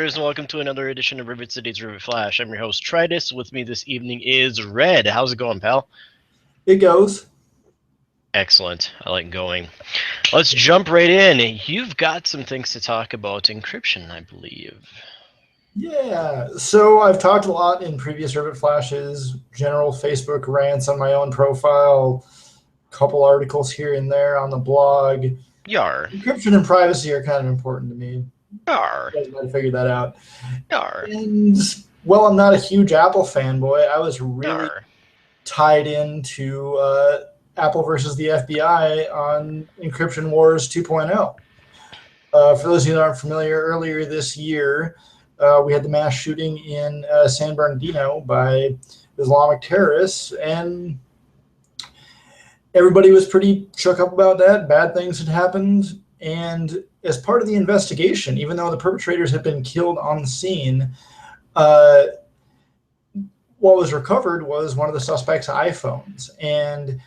viewers, and welcome to another edition of Rivet City's Rivet Flash. I'm your host, Tritus. With me this evening is Red. How's it going, pal? It goes. Excellent. I like going. Let's jump right in. You've got some things to talk about encryption, I believe. Yeah. So I've talked a lot in previous Rivet Flashes, general Facebook rants on my own profile, couple articles here and there on the blog. Yar. Encryption and privacy are kind of important to me. Yar. You guys might have figured that out. Yar. And, well, I'm not a huge Apple fanboy. I was really Yar. tied into Apple versus the FBI on Encryption Wars 2.0. For those of you that aren't familiar, earlier this year, we had the mass shooting in San Bernardino by Islamic terrorists, and everybody was pretty shook up about that. Bad things had happened, and as part of the investigation, even though the perpetrators had been killed on the scene, what was recovered was one of the suspects' iPhones, and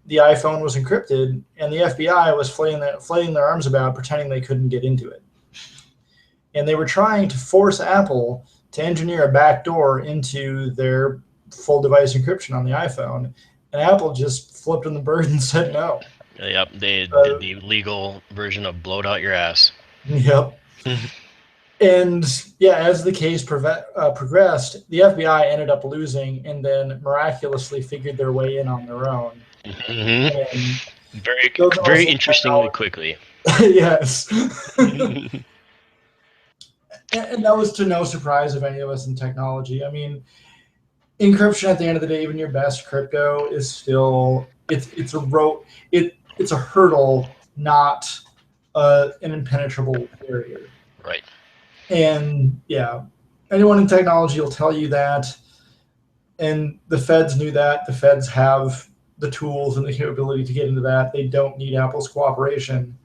the iPhone was encrypted, and the FBI was flailing their arms about, pretending they couldn't get into it. And they were trying to force Apple to engineer a backdoor into their full device encryption on the iPhone, and Apple just flipped on the bird and said no. Yep, they did the legal version of blowed out your ass. Yep. And yeah, as the case progressed, the FBI ended up losing and then miraculously figured their way in on their own. Mm-hmm. Very interestingly quickly. Yes. And that was to no surprise of any of us in technology. I mean, encryption at the end of the day, even your best crypto is still it's a hurdle, not an impenetrable barrier. Right. And yeah, anyone in technology will tell you that. And the feds knew that. The feds have the tools and the capability to get into that. They don't need Apple's cooperation.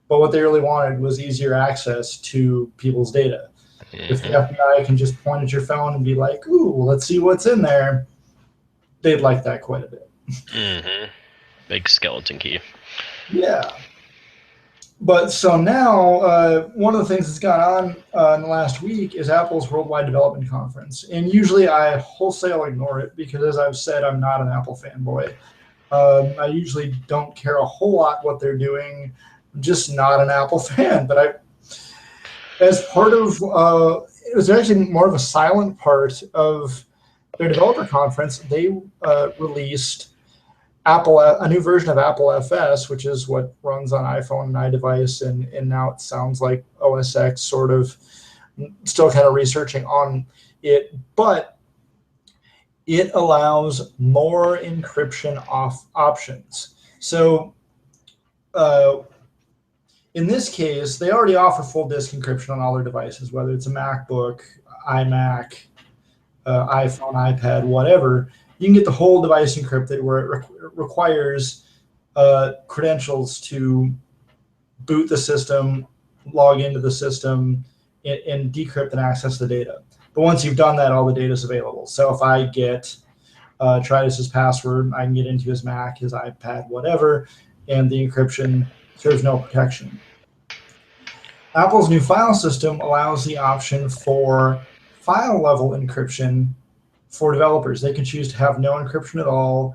But what they really wanted was easier access to people's data. Mm-hmm. If the FBI can just point at your phone and be like, ooh, let's see what's in there, they'd like that quite a bit. Mm-hmm. Big skeleton key. Yeah. But so now, one of the things that's gone on in the last week is Apple's Worldwide Development Conference. And usually I wholesale ignore it because, as I've said, I'm not an Apple fanboy. I usually don't care a whole lot what they're doing. I'm just not an Apple fan. But as part of, it was actually more of a silent part of their developer conference, they released a new version of Apple FS, which is what runs on iPhone and iDevice, and now it sounds like OS X, sort of. Still kind of researching on it, but it allows more encryption options. So in this case, they already offer full disk encryption on all their devices, whether it's a MacBook, iMac, iPhone, iPad, whatever. You can get the whole device encrypted, where it requires credentials to boot the system, log into the system, and decrypt and access the data. But once you've done that, all the data is available. So if I get Tritus's password, I can get into his Mac, his iPad, whatever, and the encryption serves no protection. Apple's new file system allows the option for file-level encryption for developers. They can choose to have no encryption at all,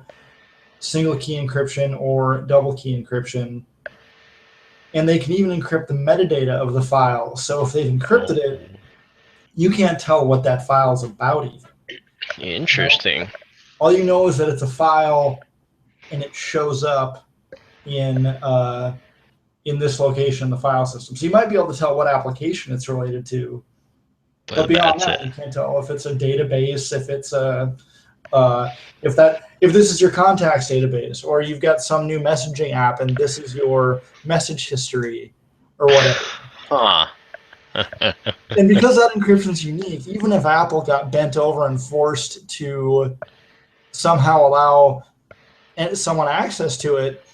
single key encryption, or double key encryption. And they can even encrypt the metadata of the file. So if they've encrypted it, you can't tell what that file is about even. Interesting. All you know is that it's a file and it shows up in this location in the file system. So you might be able to tell what application it's related to. But beyond that, you can't tell if it's a database, if it's if this is your contacts database, or you've got some new messaging app and this is your message history, or whatever. Huh. And because that encryption is unique, even if Apple got bent over and forced to somehow allow someone access to it,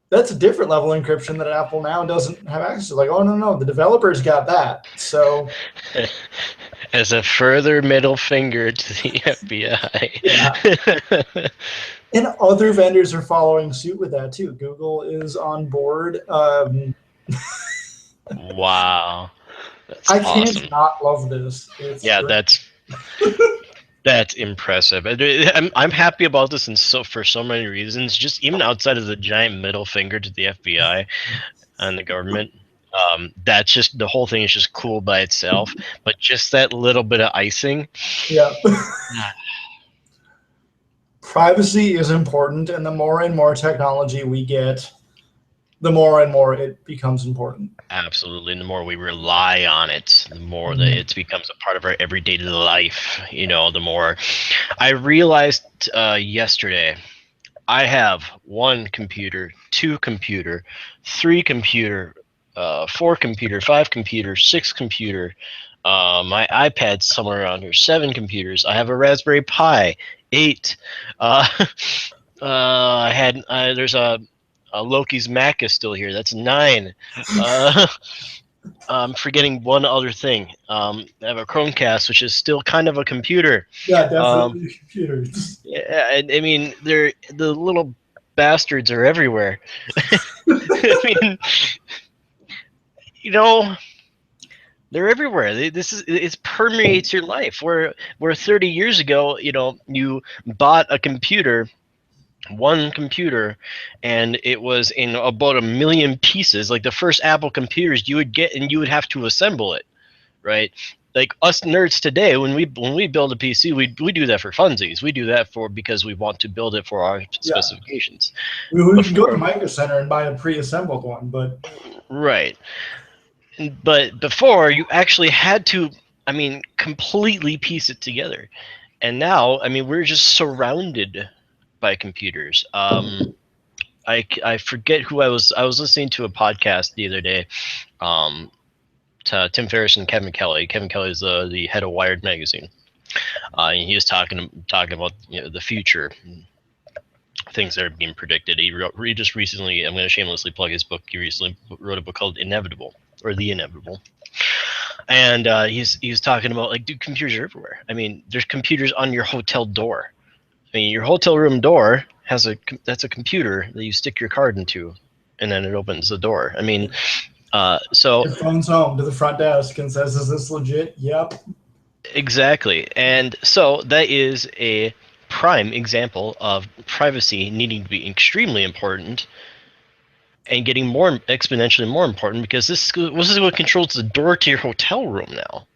that's a different level of encryption that Apple now doesn't have access to. Like, oh, no, the developers got that. So, as a further middle finger to the FBI. Yeah. And other vendors are following suit with that too. Google is on board. Wow. That's I awesome. can't not love this. It's Yeah, great. that's impressive. I'm happy about this, and so for so many reasons. Just even outside of the giant middle finger to the FBI and the government, that's just the whole thing is just cool by itself. But just that little bit of icing, Yeah. ah, Privacy is important, and the more and more technology we get, the more and more it becomes important. absolutely. And the more we rely on it, the more that Mhm. it becomes a part of our everyday life. The more I realized yesterday. I have one computer, two computer, three computer, four computer, five computer, six computer. My iPad's somewhere around here. Seven computers. I have a Raspberry Pi. Eight. Uh, I had. There's a Loki's Mac is still here. That's nine. Uh, I'm forgetting one other thing. I have a Chromecast, which is still kind of a computer. Yeah, Um, definitely computers. yeah, I mean, they're the little bastards are everywhere. I mean, you know, they're everywhere. This is it permeates your life. Where 30 years ago, you bought a computer, one computer, and it was in about a million pieces. Like the first Apple computers you would get, and you would have to assemble it, right? Like us nerds today, when we build a PC, we do that for funsies. We do that for because we want to build it for our Yeah. specifications. We can go to Before, Micro Center and buy a pre-assembled one, but right? But before, you actually had to, I mean, completely piece it together. And now, I mean, we're just surrounded by computers. I forget who I was listening to a podcast the other day. Um, to Tim Ferriss and Kevin Kelly. Kevin Kelly is the head of Wired magazine. And he was talking about the future, things that are being predicted. He just recently, I'm going to shamelessly plug his book. He recently wrote a book called Inevitable, or The Inevitable. And he's talking about, like, dude, computers are everywhere. I mean, there's computers on your hotel door. I mean, your hotel room door that's a computer that you stick your card into, and then it opens the door. I mean, so it phones home to the front desk and says, "Is this legit?" Yep. exactly. And so that is a prime example of privacy needing to be extremely important and getting more exponentially more important, because this is what controls the door to your hotel room now.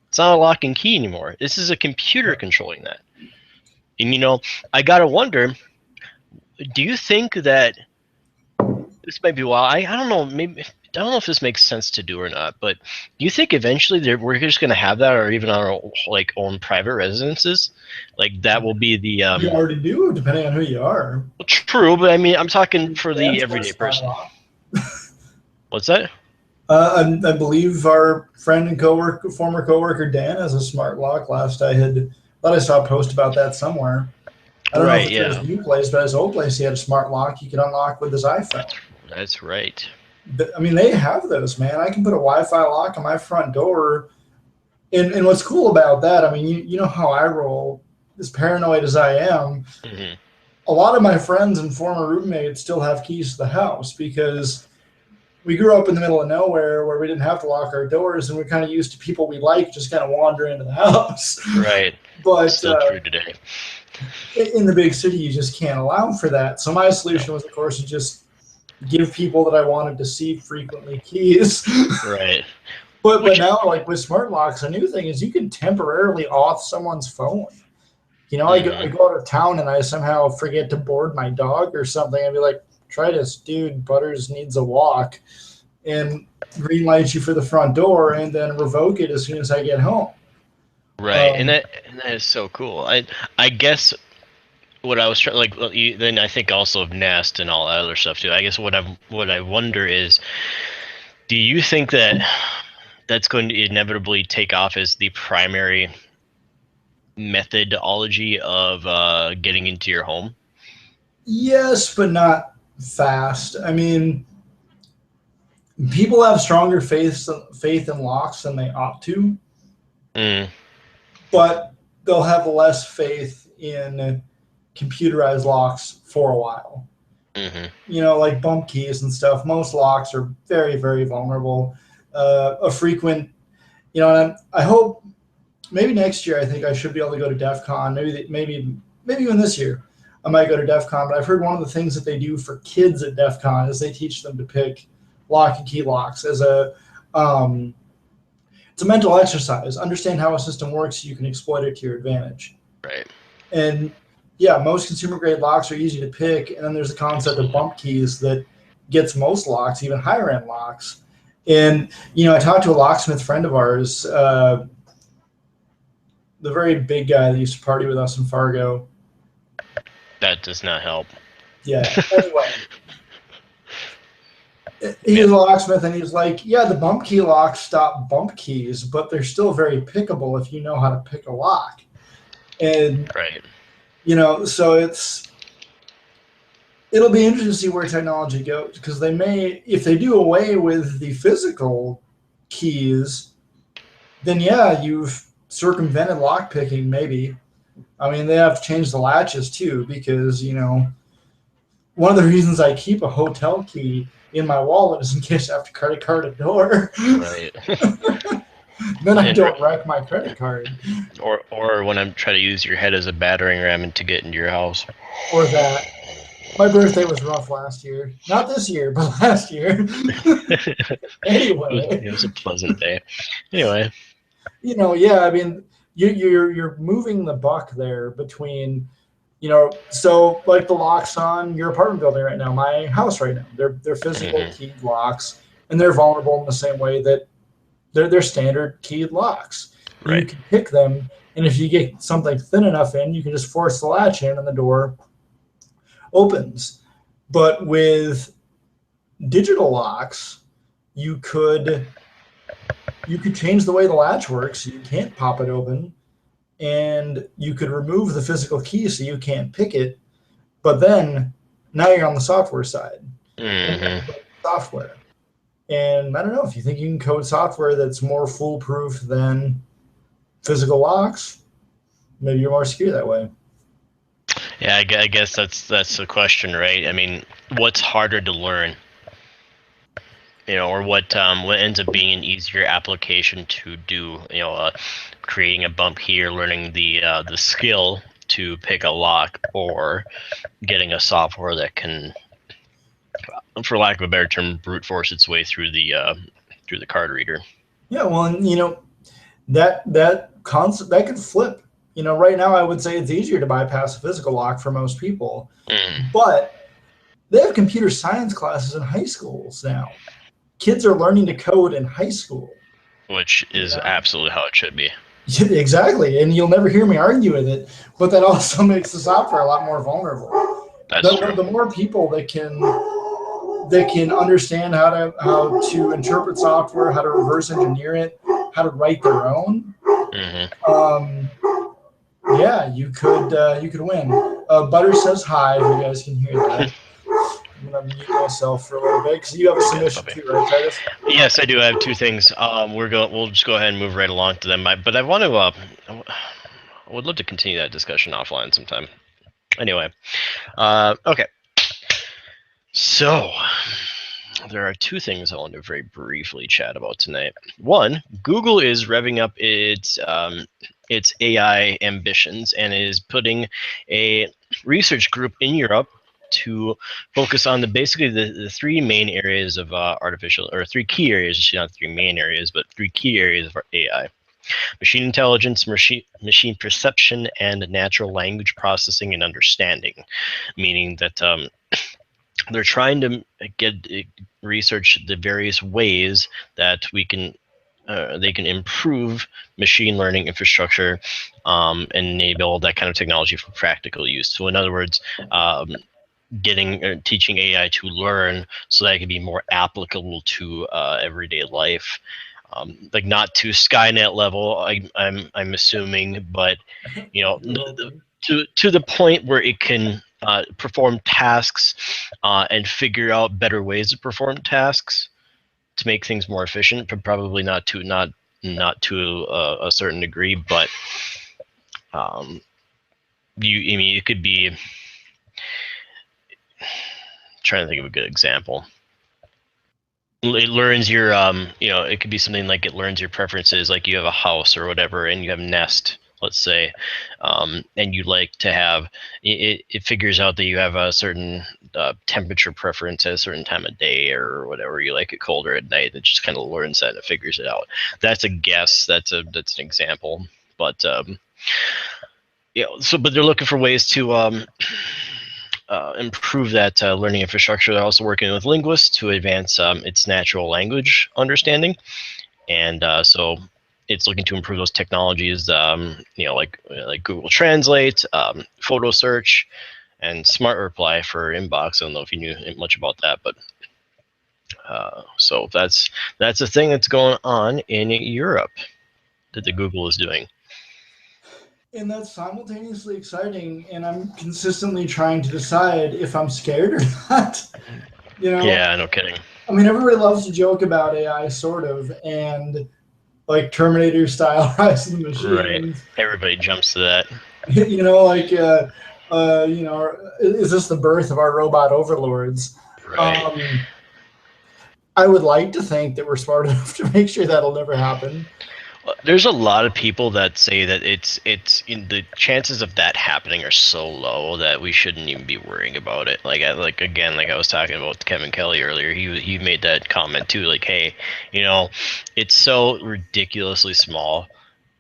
It's not a lock and key anymore. This is a computer controlling that. And I gotta wonder, do you think that this might be wild? I don't know, maybe I don't know if this makes sense to do or not, but do you think eventually we're just gonna have that, or even our like own private residences? Like that will be the You already do, depending on who you are. true, but I mean I'm talking for the Dan's got a everyday smart person. lock. What's that? I believe our friend and coworker, former coworker Dan, has a smart lock. Last I had thought I saw a post about that somewhere. I don't know if Right, it's at his yeah. new place, but his old place he had a smart lock he could unlock with his iPhone. That's right. I mean, they have those, man. I can put a Wi-Fi lock on my front door, and what's cool about that, I mean, you know how I roll. As paranoid as I am, Hmm. a lot of my friends and former roommates still have keys to the house because we grew up in the middle of nowhere where we didn't have to lock our doors, and we're kind of used to people we like just kind of wandering into the house. Right. But Still true today. in the big city, you just can't allow for that. So my No. solution was, of course, to just give people that I wanted to see frequently keys. Right. but Which now, like with smart locks, a new thing is you can temporarily auth someone's phone. I hmm go out of town and I somehow forget to board my dog or something. I'd be like, try this, dude. Butters needs a walk, and green light you for the front door, and then revoke it as soon as I get home. Right. And Um, that is so cool. I guess what I was trying, like, well, then I think also of Nest and all that other stuff too. I guess what I wonder is, do you think that that's going to inevitably take off as the primary methodology of getting into your home? yes, but not fast. I mean, people have stronger faith in locks than they ought to, Mm, but they'll have less faith in computerized locks for a while. hmm Like bump keys and stuff. Most locks are very, very vulnerable. A frequent And I hope maybe next year. I think I should be able to go to DEF CON. Maybe even this year. I might go to DEF CON. But I've heard one of the things that they do for kids at DEF CON is they teach them to pick lock and key locks as um, it's a mental exercise. Understand how a system works so you can exploit it to your advantage. Right. And yeah, most consumer grade locks are easy to pick. And then there's the concept of bump keys that gets most locks, even higher end locks. And I talked to a locksmith friend of ours, the very big guy that used to party with us in Fargo. That does not help. Yeah. Anyway, he Yeah. was a locksmith, and he was like, "Yeah, the bump key locks stop bump keys, but they're still very pickable if you know how to pick a lock." And Right. so it'll be interesting to see where technology goes, because they may, if they do away with the physical keys, then yeah, you've circumvented lock picking. Maybe. I mean, they have to change the latches too, because one of the reasons I keep a hotel key in my wallet is in case I have to credit card a door. Right. Then I And don't wreck my credit card. or when I'm trying to use your head as a battering ram to get into your house. Or that. My birthday was rough last year. Not this year, but last year. Anyway, It was a pleasant day. Anyway. yeah, I mean, you're moving the buck there between, so like the locks on your apartment building right now, my house right now, they're physical Hmm. keyed locks, and they're vulnerable in the same way that they're standard keyed locks. You Right. can pick them, and if you get something thin enough in, you can just force the latch in, and the door opens. But with digital locks, you could you could change the way the latch works. You can't pop it open, and you could remove the physical key so you can't pick it. But then now you're on the software side, and you have Hmm. to build software. And I don't know if you think you can code software that's more foolproof than physical locks. Maybe you're more secure that way. Yeah, I guess that's the question, right? I mean, what's harder to learn, or what ends up being an easier application to do? Creating a bump here, learning the skill to pick a lock, or getting a software that can, for lack of a better term, brute force its way through the card reader. Yeah, well, and that concept that could flip. Right now I would say it's easier to bypass a physical lock for most people, Mm, but they have computer science classes in high schools now. Kids are learning to code in high school. which You is know, absolutely how it should be. exactly, and you'll never hear me argue with it. But that also makes the software a lot more vulnerable. That's The, true. the, the more people that can understand how to interpret software, how to reverse engineer it, how to write their own, Hmm. um, yeah, you could win. Butter says hi. If you guys can hear that, I'm gonna mute myself for a little bit because you have a Good submission puppy. too, right, Titus? Yes, I do. I have two things. We'll just go ahead and move right along to them. But I want to. I would love to continue that discussion offline sometime. Anyway, okay. So there are two things I want to very briefly chat about tonight. One, Google is revving up its AI ambitions and is putting a research group in Europe to focus on basically the three main areas of artificial, or three key areas, not three main areas, but three key areas of AI: machine intelligence, machine perception, and natural language processing and understanding. Meaning that they're trying to get research the various ways that they can improve machine learning infrastructure, and enable that kind of technology for practical use. So in other words, getting teaching AI to learn so that it can be more applicable to everyday life. Like not to Skynet level, I'm assuming, but You're hoping. to the point where it can perform tasks and figure out better ways to perform tasks to make things more efficient, but probably not to a certain degree. But um, I mean, it could be, trying to think of a good example. It learns your it could be something like it learns your preferences, like you have a house or whatever and you have Nest, let's say, and you like to have it figures out that you have a certain temperature preference at a certain time of day or whatever, you like it colder at night. It just kind of learns that and it figures it out. That's a guess, that's an example, but so but they're looking for ways to improve that learning infrastructure. They're also working with linguists to advance its natural language understanding, and so it's looking to improve those technologies, like Google Translate, photo search, and Smart Reply for inbox. I don't know if you knew much about that, but so that's a thing that's going on in Europe that the Google is doing. And that's simultaneously exciting, and I'm consistently trying to decide if I'm scared or not. You know, Yeah, no kidding. I mean, everybody loves to joke about AI, sort of, and like Terminator style Rise of the Right. Machines. Everybody jumps to that. Like, is this the birth of our robot overlords? Right. Um, I would like to think that we're smart enough to make sure that'll never happen. There's a lot of people that say that it's the chances of that happening are so low that we shouldn't even be worrying about it. Like I was talking about Kevin Kelly earlier. He made that comment too. Like, hey, it's so ridiculously small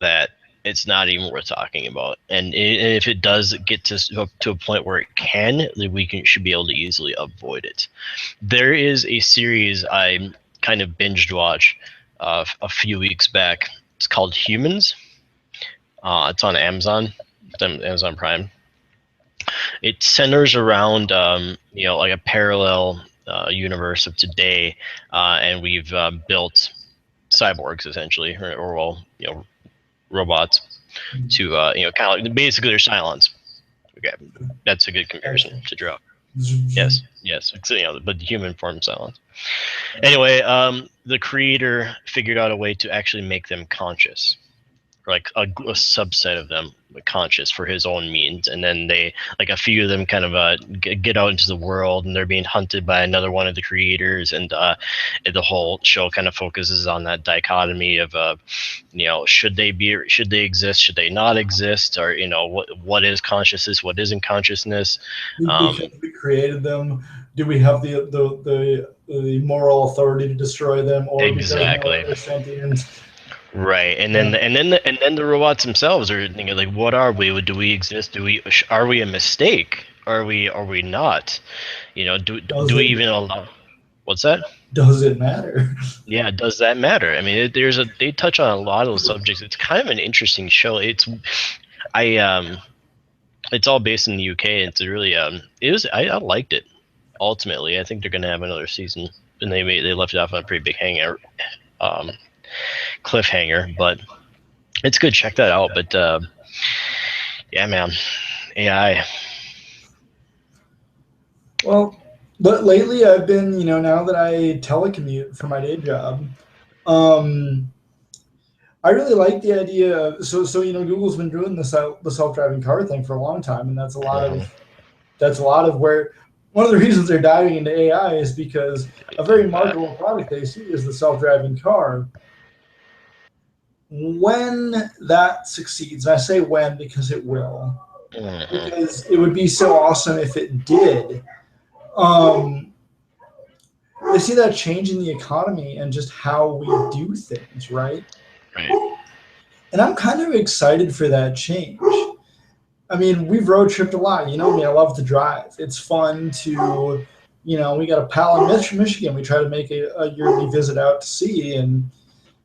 that it's not even worth talking about. And if it does get to a point where it can, then should be able to easily avoid it. There is a series I kind of binged watch a few weeks back. It's called Humans. It's on Amazon. It's on Amazon Prime. It centers around like a parallel universe of today, and we've built cyborgs essentially, or well, robots to kind of like, basically they're Cylons. Okay, that's a good comparison Gotcha. to draw. Yes, yes, but the human form Cylons. Anyway, the creator figured out a way to actually make them conscious, or like a subset of them conscious for his own means, and then they, like, a few of them kind of get out into the world and they're being hunted by another one of the creators, and the whole show kind of focuses on that dichotomy of should they exist, should they not exist, or what is consciousness, what isn't consciousness. Because um, we created them, do we have the moral authority to destroy them, or because exactly. they're sentient? Right, and Yeah. then the robots themselves are thinking like, what are we? Do we exist? Are we a mistake? Are we not? Does Do we it even allow? What's that? does it matter? Yeah, does that matter? I mean, they touch on a lot of those subjects. It's kind of an interesting show. I it's all based in the UK. It's really I liked it. Ultimately, I think they're gonna have another season, and they left it off on a pretty big um, cliffhanger, but it's good. Check that out. But yeah, man, AI. Well, but lately I've been, now that I telecommute for my day job, um, I really like the idea. So Google's been doing the self driving car thing for a long time, and Mhm. that's a lot of where one of the reasons they're diving into AI is because a very That. marketable product they see is the self driving car. When that succeeds, and I say when because it will, Mhm. because it would be so awesome if it did. Um, they see that change in the economy and just how we do things, right? Right. And I'm kind of excited for that change. I mean, we've road tripped a lot. You know me, I love to drive. It's fun to, we got a pal in Michigan. We try to make a yearly visit out to see, and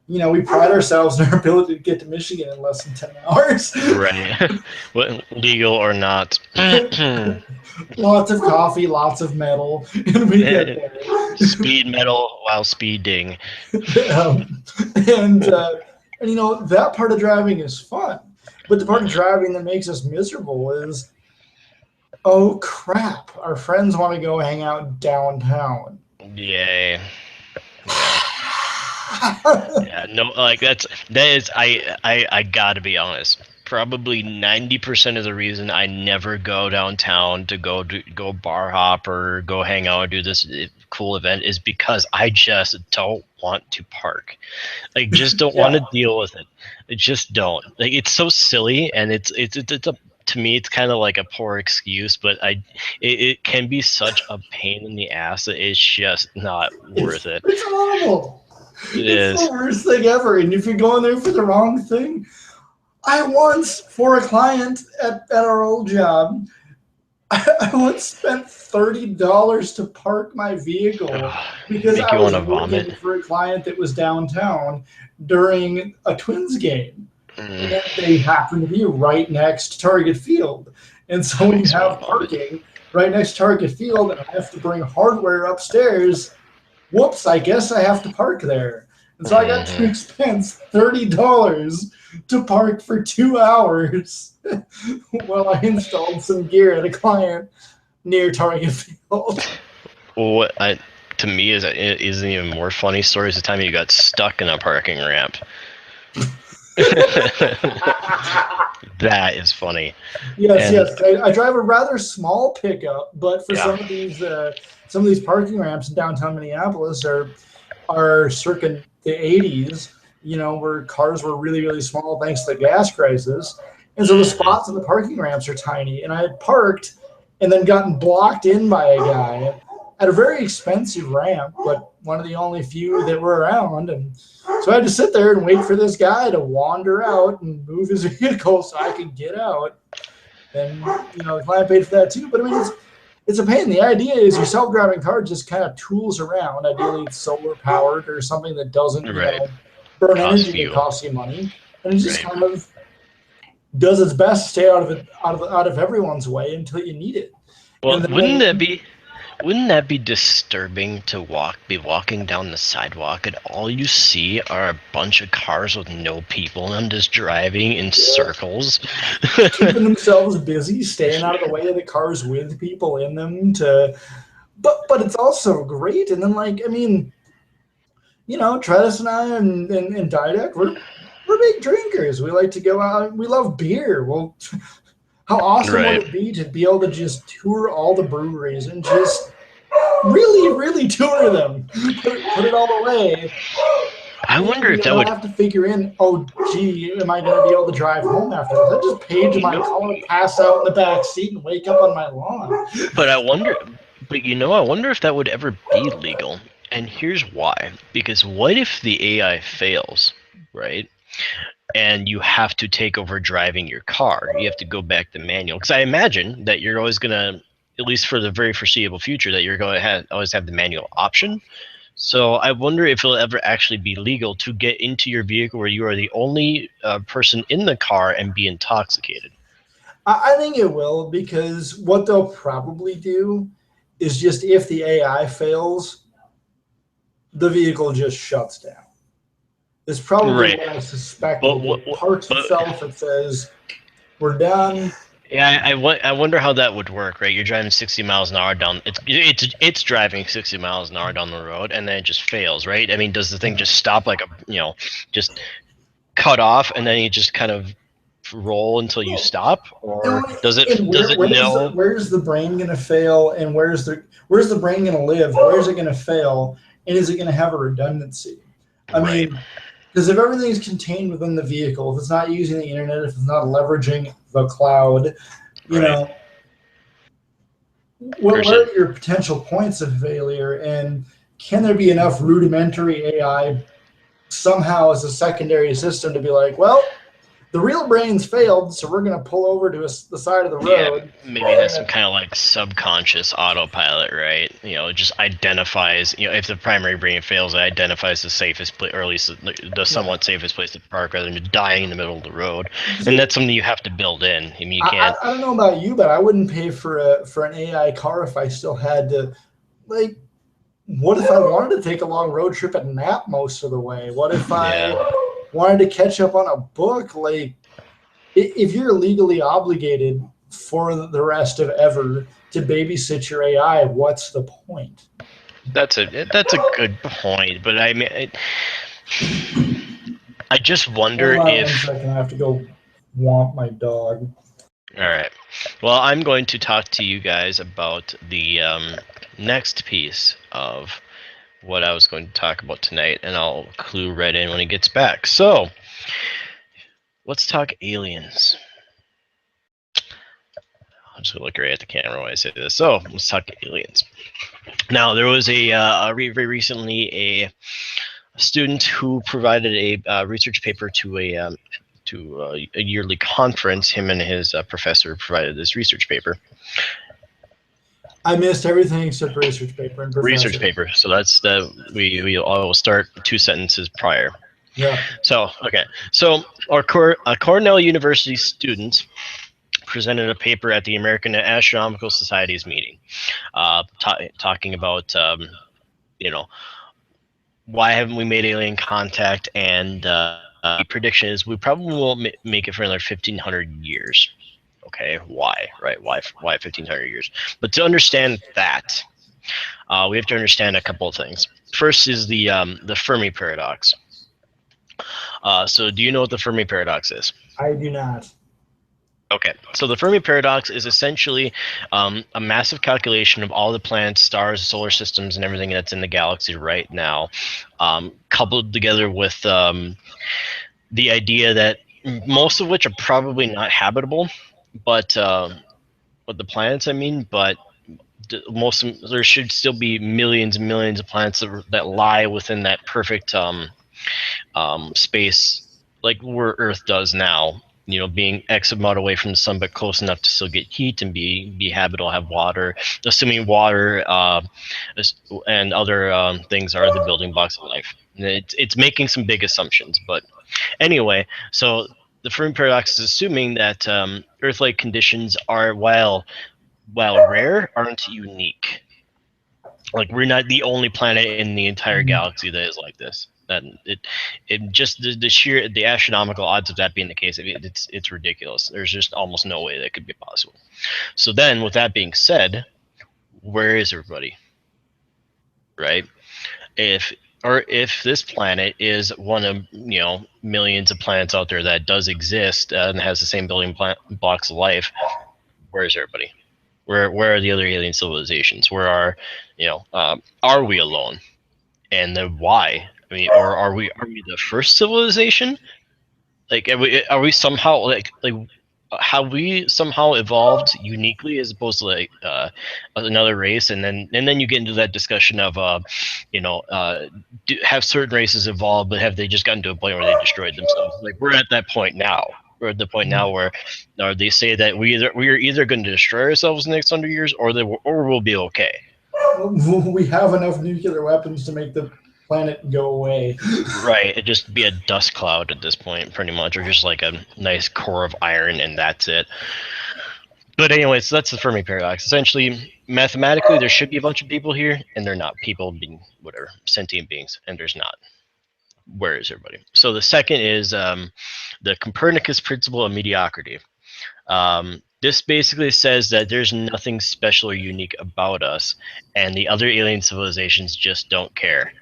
we pride ourselves in our ability to get to Michigan in less than 10 hours. Right. What, legal or not? Lots of coffee, lots of metal, and we get there. Speed metal while speeding. um, and that part of driving is fun, but the part of Mhm. driving that makes us miserable is, oh crap, our friends want to go hang out downtown. Yay. Yeah. Yeah, no, like that is I gotta be honest. Probably 90% of the reason I never go downtown to go bar hop or go hang out or do this cool event is because I just don't want to park. Like, just don't want Yeah, to deal with it. I just don't. Like, it's so silly, and it's a, to me, it's kind of like a poor excuse, but it can be such a pain in the ass that it's just not worth it. it's horrible. It It's the is. worst thing ever. And if you go in there for the wrong thing, I once, for a client at our old job, I once spent $30 to park my vehicle Ugh, because make I you want was to vomit. working for a client that was downtown during a Twins game. Mm, And they happen to be right next to Target Field. And so when you makes me want have to vomit. parking right next to Target Field and I have to bring hardware upstairs, whoops, I guess I have to park there. And so I got to Hmm. expense $30 to park for 2 hours while I installed some gear at a client near Target Field. What I to me is an even more funny story is the time you got stuck in a parking ramp. That is funny. Yes, And yes. I drive a rather small pickup, but for yeah, some of these parking ramps in downtown Minneapolis are circa the 80s. You know, where cars were really really small thanks to the gas crisis, and so the hmm, spots in the parking ramps are tiny. And I had parked and then gotten blocked in by a guy at a very expensive ramp, but one of the only few that were around. And so I had to sit there and wait for this guy to wander out and move his vehicle so I could get out. And the client paid for that too. But I mean, it's a pain. The idea is your self-driving car just kind of tools around. Ideally, it's solar powered or something that doesn't right. burn Cost energy that fuel. costs you money, and it just Right. kind of does its best to stay out of everyone's way until you need it. Well, And then when wouldn't that be disturbing to be walking down the sidewalk and all you see are a bunch of cars with no people in them just driving in circles? keeping themselves busy, staying out of the way of the cars with people in them to but it's also great. And then like I mean, Travis and I and Didek, we're big drinkers. We like to go out. We love beer. Well, how awesome would Right. it be to be able to just tour all the breweries and just really, really tour them, put it all away, I and wonder if that not would, have to figure in, oh, gee, am I going to be able to drive home after this? I just page you my know, car, pass out in the back seat, and wake up on my lawn. but I wonder, I wonder if that would ever be legal. And here's why. Because what if the AI fails, right? And you have to take over driving your car. You have to go back to manual. Because I imagine that you're always going to, at least for the very foreseeable future, that you're going to always have the manual option. So I wonder if it'll ever actually be legal to get into your vehicle where you are the only person in the car and be intoxicated. I think it will because what they'll probably do is just if the AI fails, the vehicle just shuts down. Is probably Right. what I suspect But will do. It parks but itself. It says, "We're done." yeah, I wonder how that would work, right? You're driving 60 miles an hour down. It's driving 60 miles an hour down the road, and then it just fails, right? I mean, does the thing Yeah. just stop like just cut off, and then you just kind of roll until you Well, stop, or and does it know? where's the brain going to fail, and where's the brain going to live? Where's it going to fail, and is it going to have a redundancy? I Right. mean, because if everything is contained within the vehicle, if it's not using the internet, if it's not leveraging the cloud, you Right. know, Or is where it are your potential points of failure, and can there be enough rudimentary AI somehow as a secondary system to be like, well, the real brains failed, so we're going to pull over to the side of the Yeah, road. maybe it has some kind of like subconscious autopilot, right? It just identifies, if the primary brain fails, it identifies the safest place, or at least the Yeah. somewhat safest place to park rather than dying in the middle of the road. And See, that's something you have to build in. I mean, you I, can't. I don't know about you, but I wouldn't pay for an AI car if I still had to. Like, what if I wanted to take a long road trip and nap most of the way? What if I Yeah, wanted to catch up on a book? Like, if you're legally obligated for the rest of ever to babysit your AI, what's the point? that's a good point. But I mean, I just Hold wonder on one if. second. I have to go want my dog. All right. Well, I'm going to talk to you guys about next piece of what I was going to talk about tonight, and I'll clue right in when he gets back. So, let's talk aliens. I'm just gonna look right at the camera when I say this. So, let's talk aliens. Now, there was very recently a student who provided a research paper to a yearly conference. Him and his professor provided this research paper. I missed everything except research paper and Research professor. paper. So that's the we all will start two sentences prior. Yeah. So okay. So a Cornell University student presented a paper at the American Astronomical Society's meeting, talking about you know why haven't we made alien contact, and the prediction is we probably won't make it for another 1,500 years. Okay, why? Right? Why 1,500 years? But to understand that, we have to understand a couple of things. First is the Fermi paradox. So, do you know what the Fermi paradox is? I do not. Okay, so the Fermi paradox is essentially a massive calculation of all the planets, stars, solar systems, and everything that's in the galaxy right now, coupled together with the idea that most of which are probably not habitable, but the planets, I mean, but there should still be millions and millions of planets that lie within that perfect space, like where Earth does now. You know, being X amount away from the sun, but close enough to still get heat and be habitable, have water. Assuming water and other things are the building blocks of life. It's making some big assumptions, but anyway. So the Fermi paradox is assuming that Earth-like conditions are, while rare, aren't unique. Like, we're not the only planet in the entire galaxy that is like this. That it just the astronomical odds of that being the case, it's ridiculous. There's just almost no way that could be possible. So then, with that being said, where is everybody? Right? If if this planet is one of millions of planets out there that does exist and has the same building blocks of life, where is everybody? Where are the other alien civilizations? Where are we alone? And then why? I mean, or are we the first civilization? Like, are we somehow like have we somehow evolved uniquely as opposed to like another race? And then you get into that discussion of you know have certain races evolved, but have they just gotten to a point where they destroyed themselves? Like, we're at that point now. We're at the point now where they say that we are either going to destroy ourselves in the next 100 years, or we'll be okay. We have enough nuclear weapons to make the planet go away. Right, it'd just be a dust cloud at this point, pretty much, or just like a nice core of iron, and that's it. But anyway, so that's the Fermi paradox. Essentially, mathematically, there should be a bunch of people here, and they're not. People being whatever, sentient beings, and there's not. Where is everybody? So the second is the Copernicus principle of mediocrity. This basically says that there's nothing special or unique about us, and the other alien civilizations just don't care.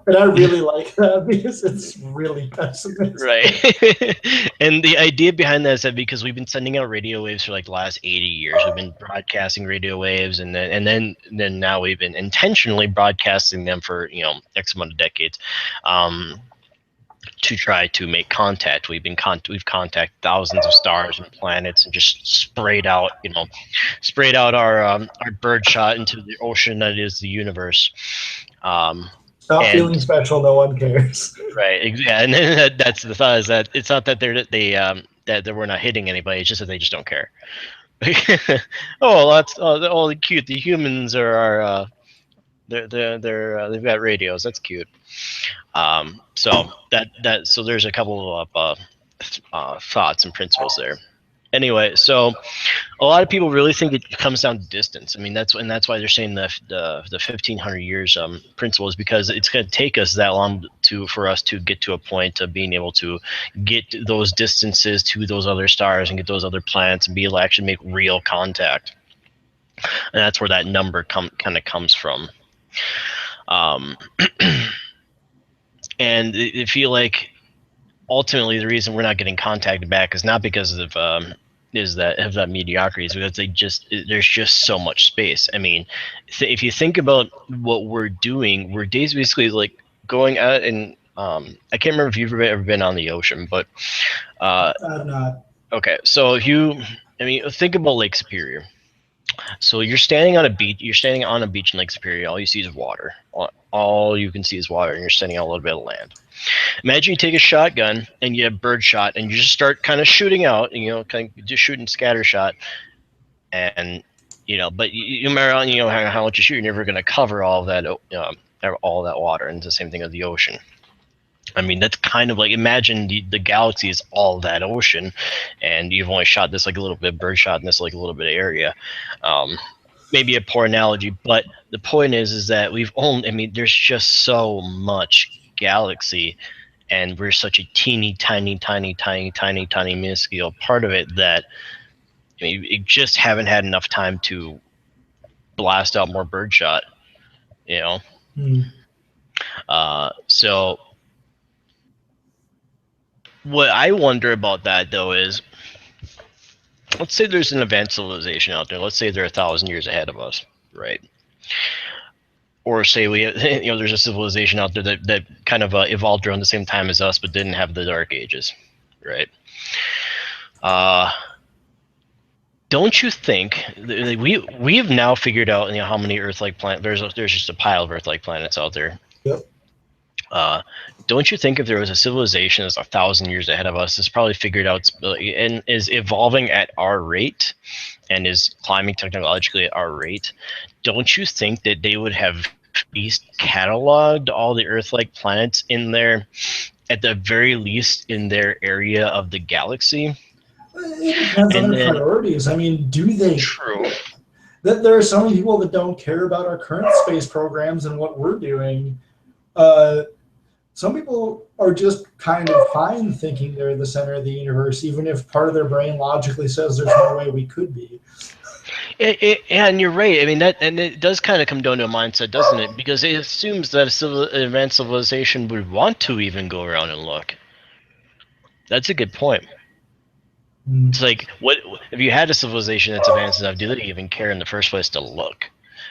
And I really like that because it's really pessimistic. Right. And the idea behind that is that because we've been sending out radio waves for like the last 80 years, we've been broadcasting radio waves, and then now we've been intentionally broadcasting them for X amount of decades, to try to make contact. We've contacted thousands of stars and planets and just sprayed out our birdshot into the ocean that is the universe. Stop And feeling special. No one cares. right, yeah, and then that's the thought, is that it's not that that we're not hitting anybody. It's just that they just don't care. Oh, that's cute. The humans are our they've got radios. That's cute. So there's a couple of thoughts and principles there. Anyway, so a lot of people really think it comes down to distance. I mean, that's why they're saying the 1,500 years principle is because it's going to take us that long for us to get to a point of being able to get those distances to those other stars and get those other planets and be able to actually make real contact. And that's where that number kind of comes from. And I feel like ultimately the reason we're not getting contacted back is not because of is that have that mediocrity is because they just there's just so much space. I mean, if you think about what we're doing, we're basically like going out and I can't remember if you've ever been on the ocean, but uh, I'm not. okay, so if you, I mean, think about Lake Superior. So you're standing on a beach. You're standing on a beach in Lake Superior. All you see is water. All you can see is water, and you're standing on a little bit of land. Imagine you take a shotgun and you have bird shot, and you just start kind of shooting out. You know, kind of just shooting scatter shot, and but you remember, how much you shoot, you're never going to cover all that water. And it's the same thing with the ocean. I mean, that's kind of like imagine the galaxy is all that ocean, and you've only shot this like a little bit of bird shot in this like a little bit of area. Um, Maybe a poor analogy, but the point is that we've only. I mean, there's just so much galaxy, and we're such a teeny tiny, tiny, tiny, tiny, tiny, minuscule part of it that I mean, we just haven't had enough time to blast out more birdshot. You know, Hmm. so what I wonder about that though is, let's say there's an advanced civilization out there. Let's say they're 1,000 years ahead of us, right? Or say we, there's a civilization out there that kind of evolved around the same time as us, but didn't have the Dark Ages, right? Uh, don't you think we have now figured out how many Earth-like planets? There's just a pile of Earth-like planets out there. Yep. Uh, don't you think if there was a civilization that's 1,000 years ahead of us, that's probably figured out and is evolving at our rate and is climbing technologically at our rate, don't you think that they would have at least cataloged all the Earth-like planets in there, at the very least in their area of the galaxy? It depends on And their then, priorities. I mean, do they true, there are so many people that don't care about our current space programs and what we're doing. Uh, some people are just kind of fine thinking they're the center of the universe, even if part of their brain logically says there's no way we could be. and you're right. I mean that, and it does kind of come down to a mindset, doesn't it? Because it assumes that an advanced civilization would want to even go around and look. That's a good point. Mm. It's like, what if you had a civilization that's advanced enough? Do they even care in the first place to look?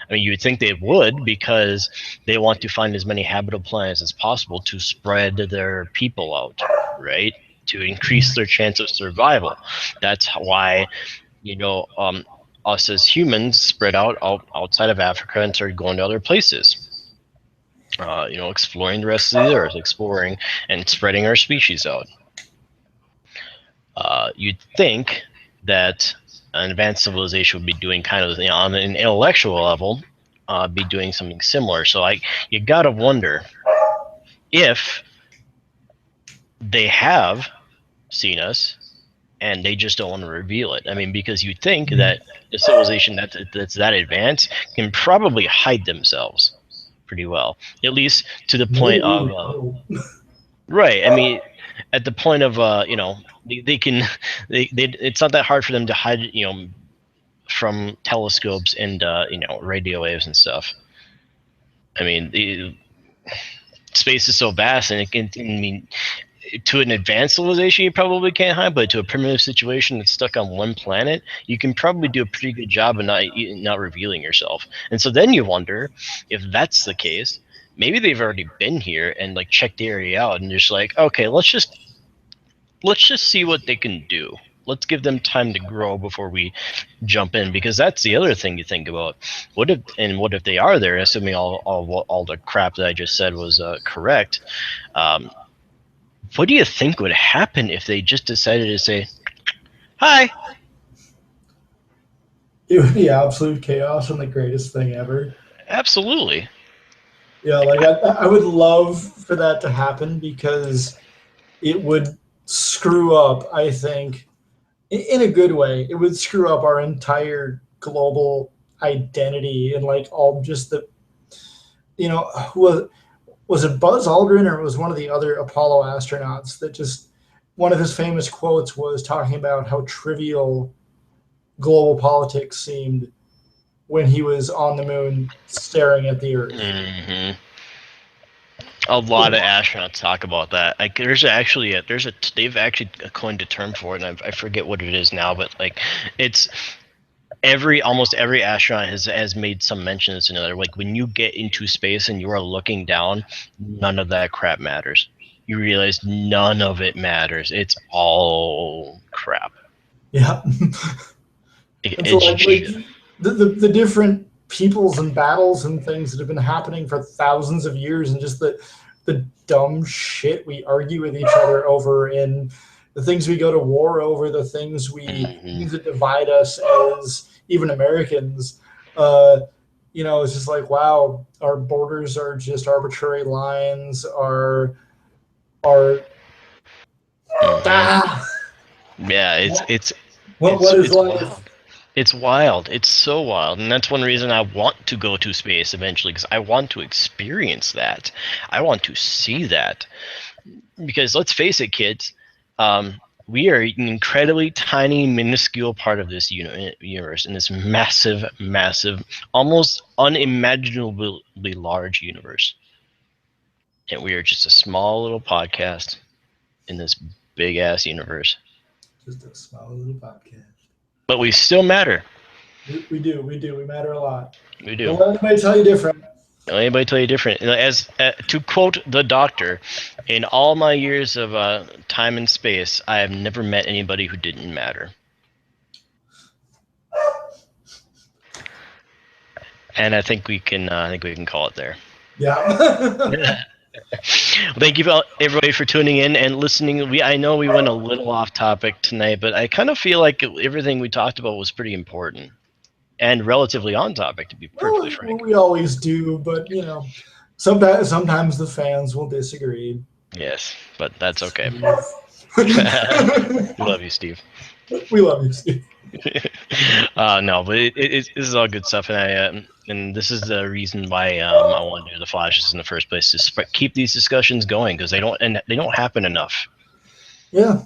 I mean, you would think they would, because they want to find as many habitable planets as possible to spread their people out, right? To increase their chance of survival. That's why, you know, um, us as humans spread outside of Africa and started going to other places. Exploring the rest of the earth, exploring and spreading our species out. You'd think that an advanced civilization would be doing kind of, on an intellectual level, be doing something similar. So you gotta wonder if they have seen us and they just don't want to reveal it. I mean, because you'd think Mm. that a civilization that's that advanced can probably hide themselves pretty well, at least to the point Maybe. of right. I mean, at the point of they can they it's not that hard for them to hide from telescopes and radio waves and stuff. I mean, space is so vast, and it can. I mean, to an advanced civilization, you probably can't hide, but to a primitive situation that's stuck on one planet, you can probably do a pretty good job of not revealing yourself. And so then you wonder if that's the case. Maybe they've already been here and like checked the area out, and just like, okay, let's just see what they can do. Let's give them time to grow before we jump in, because that's the other thing you think about. What if they are there? Assuming all the crap that I just said was correct. Um, what do you think would happen if they just decided to say, "Hi"? It would be absolute chaos and the greatest thing ever. Absolutely. Yeah, like I would love for that to happen because it would screw up, I think, in a good way. It would screw up our entire global identity and like all just the, was it Buzz Aldrin or was one of the other Apollo astronauts that just one of his famous quotes was talking about how trivial global politics seemed when he was on the moon staring at the Earth. Hmm. A lot of astronauts talk about that. Like, they've actually coined a term for it, and I forget what it is now, but like, it's almost every astronaut has made some mentions to another. Like, when you get into space and you are looking down, none of that crap matters. You realize none of it matters. It's all crap. Yeah. And so It's like just, the different peoples and battles and things that have been happening for thousands of years, and just the dumb shit we argue with each other over, and the things we go to war over, mhm. things that divide us as even Americans. Uh, it's just like, wow, our borders are just arbitrary lines. Our Mhm. ah, Yeah, what is it's life? wild. It's wild. It's so wild, and that's one reason I want to go to space eventually, because I want to experience that. I want to see that. Because let's face it, kids, we are an incredibly tiny, minuscule part of this universe in this massive, massive, almost unimaginably large universe, and we are just a small little podcast in this big ass universe. Just a small little podcast. But we still matter. We matter a lot. We Don't do. let anybody tell you different. Don't anybody tell you different? As to quote the Doctor, in all my years of time and space, I have never met anybody who didn't matter. And I think we can call it there. Yeah. Well, thank you everybody for tuning in and listening. I know we went a little off topic tonight, but I kind of feel like everything we talked about was pretty important and relatively on topic, to be perfectly Well, frank. we always do, but sometimes the fans will disagree. Yes, but that's okay. Steve. We love you, Steve. We love you, Steve. No, but this is all good stuff, and and this is the reason why I want to do the flashes in the first place, to keep these discussions going, because they don't happen enough. Yeah.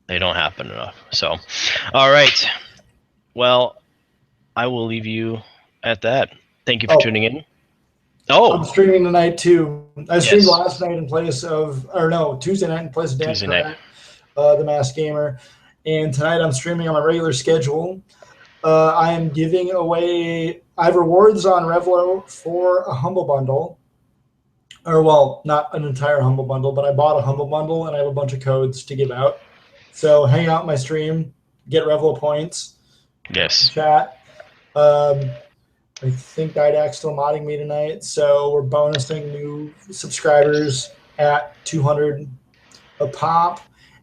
They don't happen enough. So, all right. Well, I will leave you at that. Thank you for Oh, tuning in. I'm Oh, streaming tonight too. I streamed yes, last night in place of, or no, Tuesday night in place of Dan Tuesday night. Pratt, the Masked Gamer, and tonight I'm streaming on my regular schedule. I am giving away. I have rewards on Revlo for a humble bundle, or well, not an entire humble bundle, but I bought a humble bundle and I have a bunch of codes to give out. So hang out in my stream, get Revlo points, Yes. chat. I think Didac's still modding me tonight, so we're bonusing new subscribers at 200 a pop,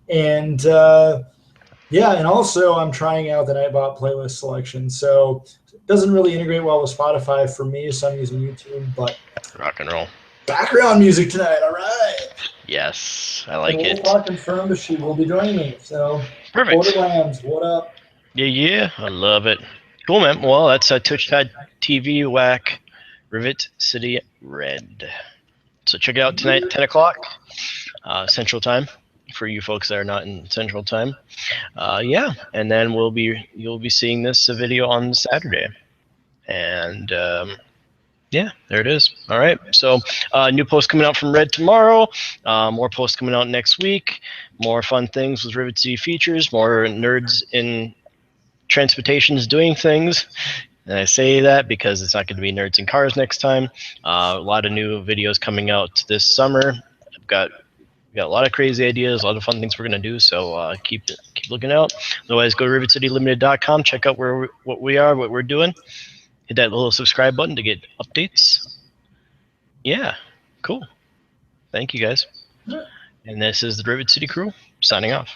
and yeah, and also I'm trying out the Nightbot playlist selection. So it doesn't really integrate well with Spotify for me, so I'm using YouTube. But Rock and roll. background music tonight, all right. Yes, I And like it. Wolfhawk confirmed that she will be joining me. So Perfect. Borderlands, what up? Yeah, yeah, I love it. Cool, man. Well, that's Twitch.tv whack Rivet City Red. So check it out tonight, 10 o'clock Central Time, for you folks that are not in Central Time. Yeah, and then you'll be seeing this video on Saturday, and yeah, there it is. All right, so new post coming out from Red tomorrow. More posts coming out next week. More fun things with Rivet City features. More nerds in transportations doing things. And I say that because it's not going to be nerds in cars next time. A lot of new videos coming out this summer. I've got we got a lot of crazy ideas, a lot of fun things we're going to do. So keep looking out. Otherwise, go to rivetcitylimited.com. Check out what we are, what we're doing. Hit that little subscribe button to get updates. Yeah, cool. Thank you guys. And this is the Rivet City crew signing off.